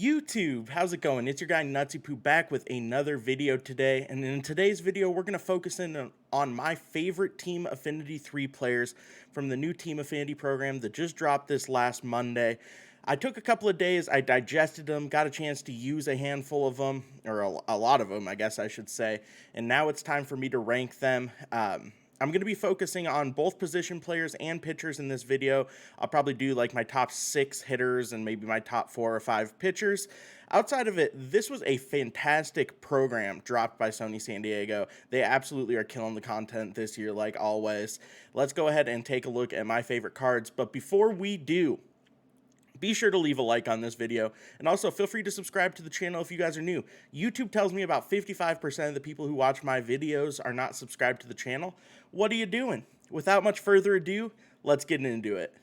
YouTube, how's it going? It's your guy Nutsy Poo back with another video today, and in today's video we're going to focus in on my favorite Team Affinity 3 players from the new Team Affinity program that just dropped this last Monday. I took a couple of days, I digested them, got a chance to use a handful of them, or a lot of them I guess I should say, and now it's time for me to rank them. I'm going to be focusing on both position players and pitchers in this video. I'll probably do like my top 6 hitters and maybe my top 4 or 5 pitchers. Outside of it, this was a fantastic program dropped by Sony San Diego. They absolutely are killing the content this year like always. Let's go ahead and take a look at my favorite cards. But before we do, be sure to leave a like on this video, and also feel free to subscribe to the channel if you guys are new. YouTube tells me about 55% of the people who watch my videos are not subscribed to the channel. What are you doing? Without much further ado, let's get into it.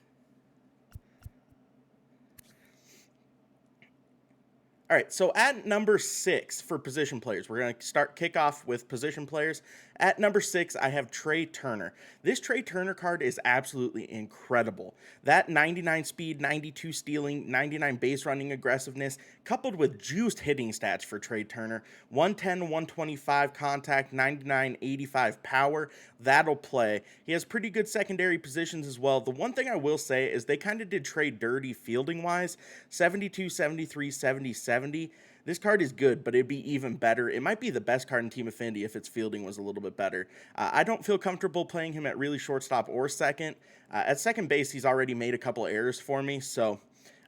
All right, so at number 6 for position players, we're going to kick off with position players. At number 6, I have Trey Turner. This Trey Turner card is absolutely incredible. That 99 speed, 92 stealing, 99 base running aggressiveness, coupled with juiced hitting stats for Trey Turner, 110, 125 contact, 99, 85 power, that'll play. He has pretty good secondary positions as well. The one thing I will say is they kind of did Trey dirty fielding-wise, 72, 73, 70, 70. This card is good, but it'd be even better. It might be the best card in Team Affinity if its fielding was a little bit better. I don't feel comfortable playing him at really shortstop or second. At second base, he's already made a couple errors for me, so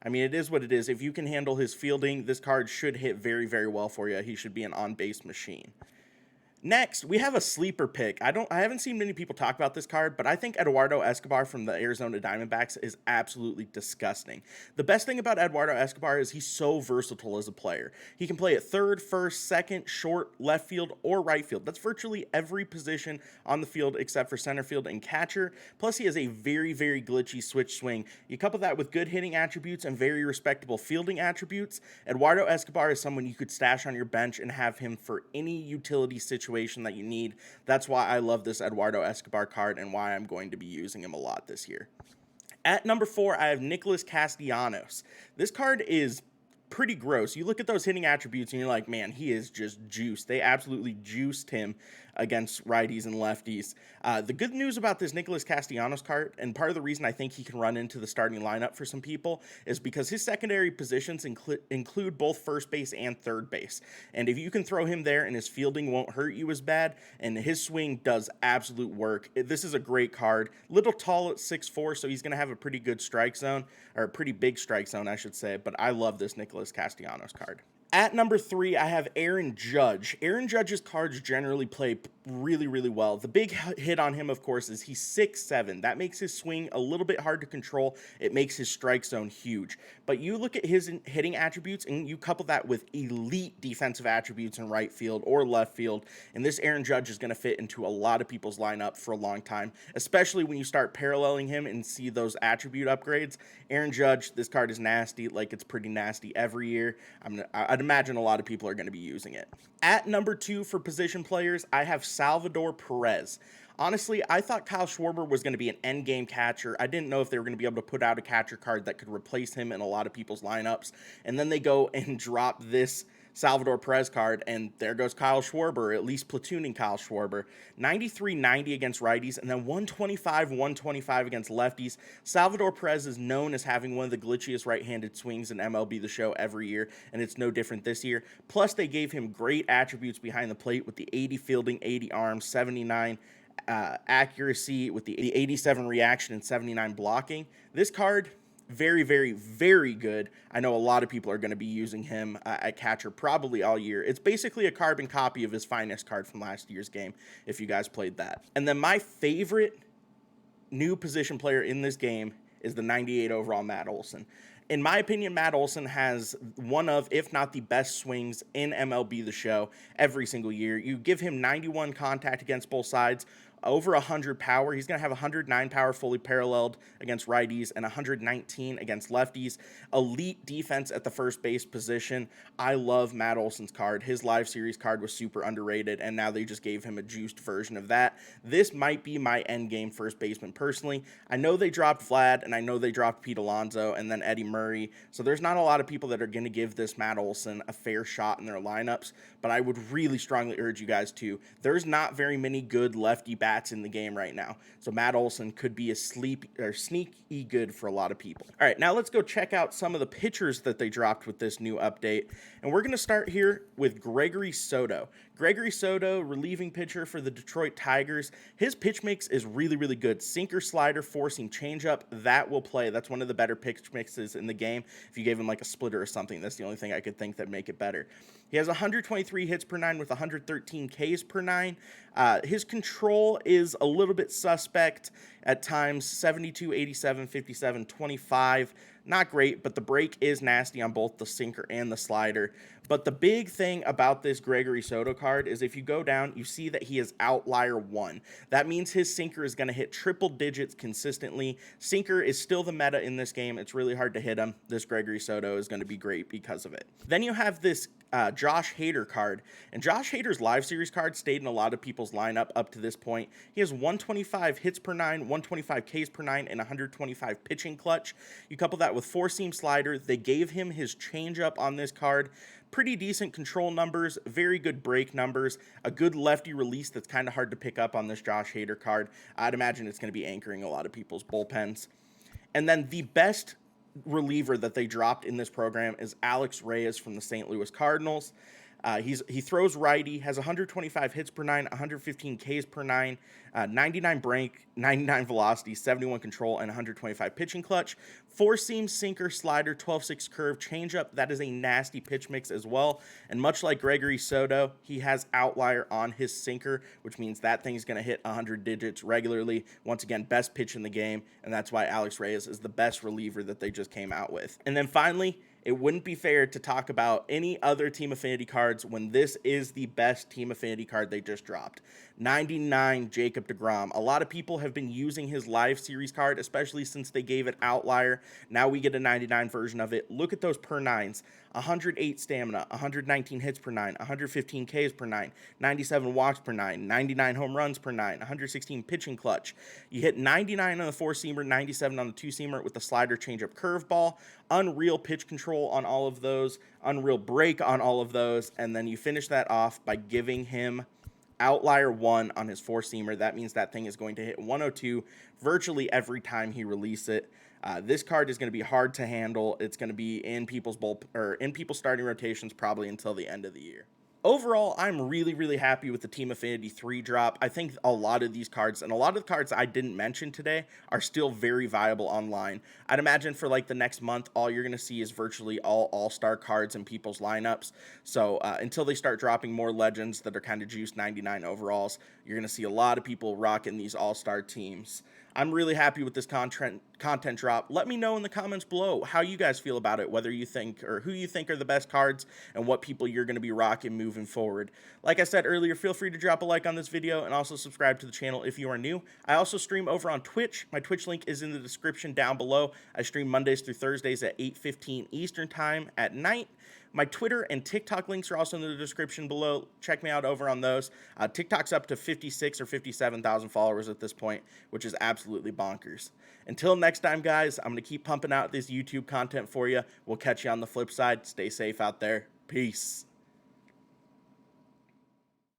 I mean, it is what it is. If you can handle his fielding, this card should hit very, very well for you. He should be an on-base machine. Next, we have a sleeper pick. I haven't seen many people talk about this card, but I think Eduardo Escobar from the Arizona Diamondbacks is absolutely disgusting. The best thing about Eduardo Escobar is he's so versatile as a player. He can play at third, first, second, short, left field, or right field. That's virtually every position on the field except for center field and catcher. Plus, he has a very, very glitchy switch swing. You couple that with good hitting attributes and very respectable fielding attributes, Eduardo Escobar is someone you could stash on your bench and have him for any utility situation that you need. That's why I love this Eduardo Escobar card and why I'm going to be using him a lot this year. At number 4, I have Nicholas Castellanos. This card is pretty gross. You look at those hitting attributes and you're like, man, he is just juiced. They absolutely juiced him against righties and lefties. The good news about this Nicholas Castellanos card, and part of the reason I think he can run into the starting lineup for some people, is because his secondary positions include both first base and third base. And if you can throw him there and his fielding won't hurt you as bad, and his swing does absolute work, this is a great card. Little tall at 6'4", so he's going to have a pretty good strike zone, or a pretty big strike zone, I should say, but I love this Nicholas Castellanos card. At number 3, I have Aaron Judge. Aaron Judge's cards generally play really, really well. The big hit on him, of course, is he's 6'7". That makes his swing a little bit hard to control. It makes his strike zone huge. But you look at his hitting attributes and you couple that with elite defensive attributes in right field or left field, and this Aaron Judge is going to fit into a lot of people's lineup for a long time, especially when you start paralleling him and see those attribute upgrades. Aaron Judge, this card is nasty, like it's pretty nasty every year. I'd imagine a lot of people are going to be using it. At number 2 for position players, I have Salvador Perez. Honestly, I thought Kyle Schwarber was going to be an endgame catcher. I didn't know if they were going to be able to put out a catcher card that could replace him in a lot of people's lineups. And then they go and drop this Salvador Perez card, and there goes Kyle Schwarber, at least platooning Kyle Schwarber. 93-90 against righties, and then 125-125 against lefties. Salvador Perez is known as having one of the glitchiest right-handed swings in MLB the Show every year, and it's no different this year. Plus, they gave him great attributes behind the plate with the 80 fielding, 80 arms, 79 accuracy with the 87 reaction and 79 blocking. This card, very, very, very good. I know a lot of people are going to be using him at catcher probably all year. It's basically a carbon copy of his finest card from last year's game, if you guys played that. And then my favorite new position player in this game is the 98 overall Matt Olson. In my opinion, Matt Olson has one of, if not the best swings in MLB The Show every single year. You give him 91 contact against both sides, over 100 power. He's going to have 109 power fully paralleled against righties and 119 against lefties. Elite defense at the first base position. I love Matt Olson's card. His live series card was super underrated, and now they just gave him a juiced version of that. This might be my end game first baseman personally. I know they dropped Vlad, and I know they dropped Pete Alonso and then Eddie Murray, so there's not a lot of people that are going to give this Matt Olson a fair shot in their lineups, but I would really strongly urge you guys to. There's not very many good lefty bats in the game right now, so Matt Olson could be a sneaky good for a lot of people. All right, now let's go check out some of the pitchers that they dropped with this new update, and we're going to start here with Gregory Soto. Gregory Soto, relieving pitcher for the Detroit Tigers. His pitch mix is really, really good. Sinker, slider, four-seam, changeup, that will play. That's one of the better pitch mixes in the game. If you gave him like a splitter or something, that's the only thing I could think that make it better. He has 123 hits per nine with 113 Ks per nine. His control is a little bit suspect at times, 72, 87, 57, 25. Not great, but the break is nasty on both the sinker and the slider. But the big thing about this Gregory Soto card is if you go down, you see that he is outlier 1. That means his sinker is going to hit triple digits consistently. Sinker is still the meta in this game. It's really hard to hit him. This Gregory Soto is going to be great because of it. Then you have this Josh Hader card, and Josh Hader's live series card stayed in a lot of people's lineup up to this point. He has 125 hits per nine, 125 Ks per nine, and 125 pitching clutch. You couple that with four-seam slider. They gave him his changeup on this card. Pretty decent control numbers, very good break numbers, a good lefty release that's kind of hard to pick up on this Josh Hader card. I'd imagine it's going to be anchoring a lot of people's bullpens. And then the best reliever that they dropped in this program is Alex Reyes from the St. Louis Cardinals. He throws righty, has 125 hits per nine, 115 Ks per nine, 99 break, 99 velocity, 71 control, and 125 pitching clutch. Four-seam, sinker, slider, 12-6 curve, changeup. That is a nasty pitch mix as well. And much like Gregory Soto, he has outlier on his sinker, which means that thing's going to hit 100 digits regularly. Once again, best pitch in the game, and that's why Alex Reyes is the best reliever that they just came out with. And then finally, it wouldn't be fair to talk about any other Team Affinity cards when this is the best Team Affinity card they just dropped. 99 Jacob deGrom. A lot of people have been using his live series card, especially since they gave it outlier. Now we get a 99 version of it. Look at those per nines. 108 stamina, 119 hits per nine, 115 Ks per nine, 97 walks per nine, 99 home runs per nine, 116 pitching clutch. You hit 99 on the four-seamer, 97 on the two-seamer with the slider, changeup, curveball. Unreal pitch control on all of those, unreal break on all of those, and then you finish that off by giving him outlier 1 on his four-seamer. That means that thing is going to hit 102 virtually every time he releases it. This card is going to be hard to handle. It's going to be in people's starting rotations probably until the end of the year. Overall, I'm really, really happy with the Team Affinity 3 drop. I think a lot of these cards, and a lot of the cards I didn't mention today, are still very viable online. I'd imagine for like the next month, all you're going to see is virtually all all-star cards in people's lineups. So until they start dropping more legends that are kind of juiced 99 overalls, you're going to see a lot of people rocking these all-star teams. I'm really happy with this content drop. Let me know in the comments below how you guys feel about it, whether you think or who you think are the best cards and what people you're going to be rocking moving forward. Like I said earlier, feel free to drop a like on this video and also subscribe to the channel if you are new. I also stream over on Twitch. My Twitch link is in the description down below. I stream Mondays through Thursdays at 8:15 Eastern Time at night. My Twitter and TikTok links are also in the description below. Check me out over on those. TikTok's up to 56 or 57,000 followers at this point, which is absolutely bonkers. Until next time, guys, I'm going to keep pumping out this YouTube content for you. We'll catch you on the flip side. Stay safe out there. Peace.